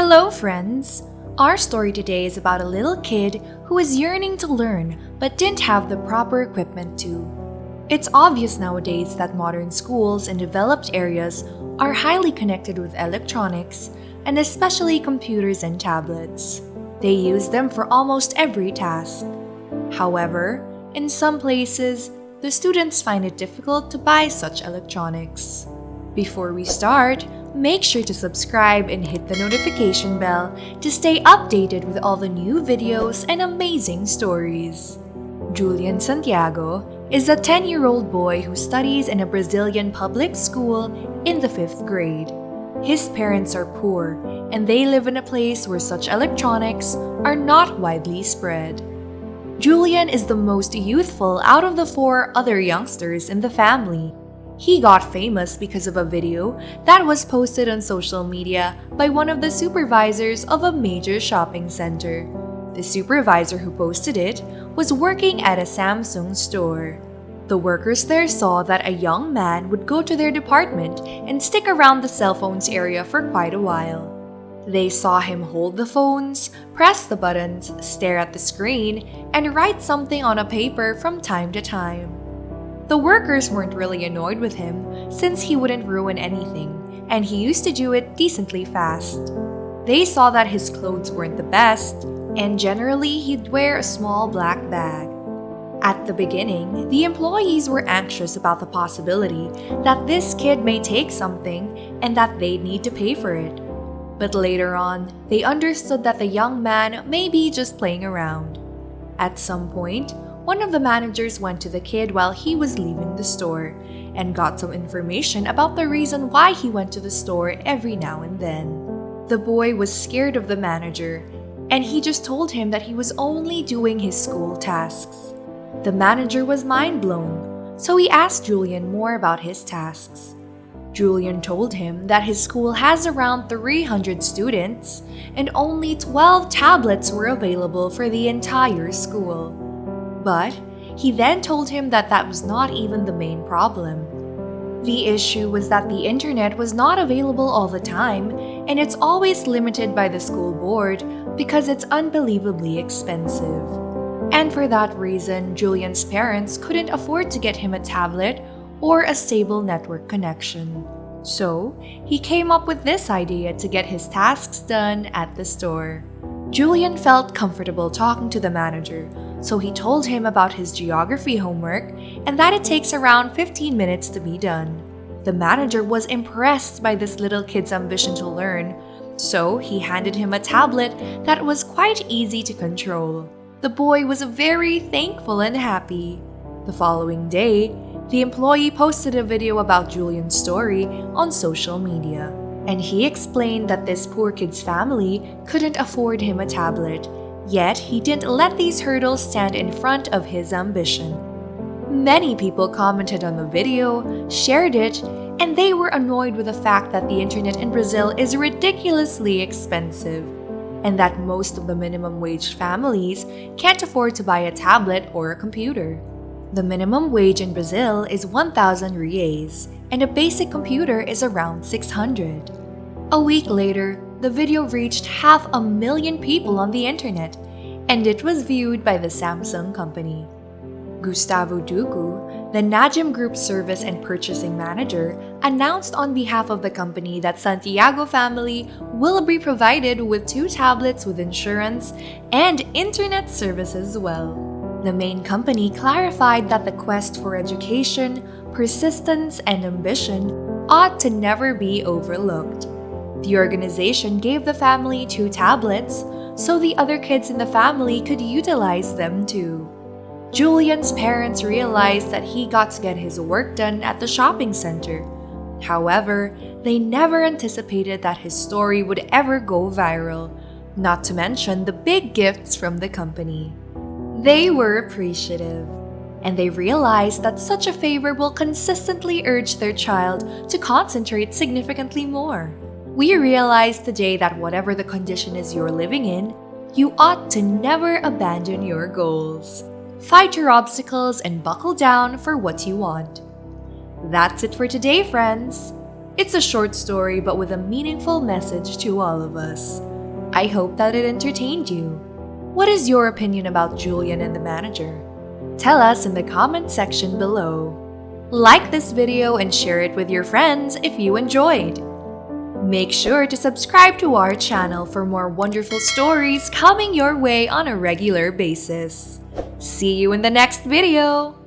Hello, friends! Our story today is about a little kid who is yearning to learn but didn't have the proper equipment to. It's obvious nowadays that modern schools in developed areas are highly connected with electronics, and especially computers and tablets. They use them for almost every task. However, in some places, the students find it difficult to buy such electronics. Before we start, make sure to subscribe and hit the notification bell to stay updated with all the new videos and amazing stories. Julian Santiago is a 10-year-old boy who studies in a Brazilian public school in the 5th grade. His parents are poor, and they live in a place where such electronics are not widely spread. Julian is the most youthful out of the 4 other youngsters in the family. He got famous because of a video that was posted on social media by one of the supervisors of a major shopping center. The supervisor who posted it was working at a Samsung store. The workers there saw that a young man would go to their department and stick around the cell phones area for quite a while. They saw him hold the phones, press the buttons, stare at the screen, and write something on a paper from time to time. The workers weren't really annoyed with him since he wouldn't ruin anything, and he used to do it decently fast. They saw that his clothes weren't the best, and generally he'd wear a small black bag. At the beginning, the employees were anxious about the possibility that this kid may take something and that they'd need to pay for it. But later on, they understood that the young man may be just playing around. At some point, one of the managers went to the kid while he was leaving the store and got some information about the reason why he went to the store every now and then. The boy was scared of the manager, and he just told him that he was only doing his school tasks. The manager was mind blown, so he asked Julian more about his tasks. Julian told him that his school has around 300 students and only 12 tablets were available for the entire school. But he then told him that that was not even the main problem. The issue was that the internet was not available all the time, and it's always limited by the school board because it's unbelievably expensive. And for that reason, Julian's parents couldn't afford to get him a tablet or a stable network connection. So, he came up with this idea to get his tasks done at the store. Julian felt comfortable talking to the manager, so he told him about his geography homework and that it takes around 15 minutes to be done. The manager was impressed by this little kid's ambition to learn, so he handed him a tablet that was quite easy to control. The boy was very thankful and happy. The following day, the employee posted a video about Julian's story on social media, and he explained that this poor kid's family couldn't afford him a tablet, yet he didn't let these hurdles stand in front of his ambition. Many people commented on the video, shared it, and they were annoyed with the fact that the internet in Brazil is ridiculously expensive, and that most of the minimum wage families can't afford to buy a tablet or a computer. The minimum wage in Brazil is 1,000 reais, and a basic computer is around 600. A week later, the video reached 500,000 people on the internet, and it was viewed by the Samsung company. Gustavo Duku, the Najim Group Service and Purchasing Manager, announced on behalf of the company that Santiago family will be provided with 2 tablets with insurance and internet service as well. The main company clarified that the quest for education, persistence, and ambition ought to never be overlooked. The organization gave the family 2 tablets, so the other kids in the family could utilize them too. Julian's parents realized that he got to get his work done at the shopping center. However, they never anticipated that his story would ever go viral, not to mention the big gifts from the company. They were appreciative, and they realized that such a favor will consistently urge their child to concentrate significantly more. We realize today that whatever the condition is you're living in, you ought to never abandon your goals. Fight your obstacles and buckle down for what you want. That's it for today, friends. It's a short story but with a meaningful message to all of us. I hope that it entertained you. What is your opinion about Julian and the Manager? Tell us in the comment section below. Like this video and share it with your friends if you enjoyed. Make sure to subscribe to our channel for more wonderful stories coming your way on a regular basis. See you in the next video!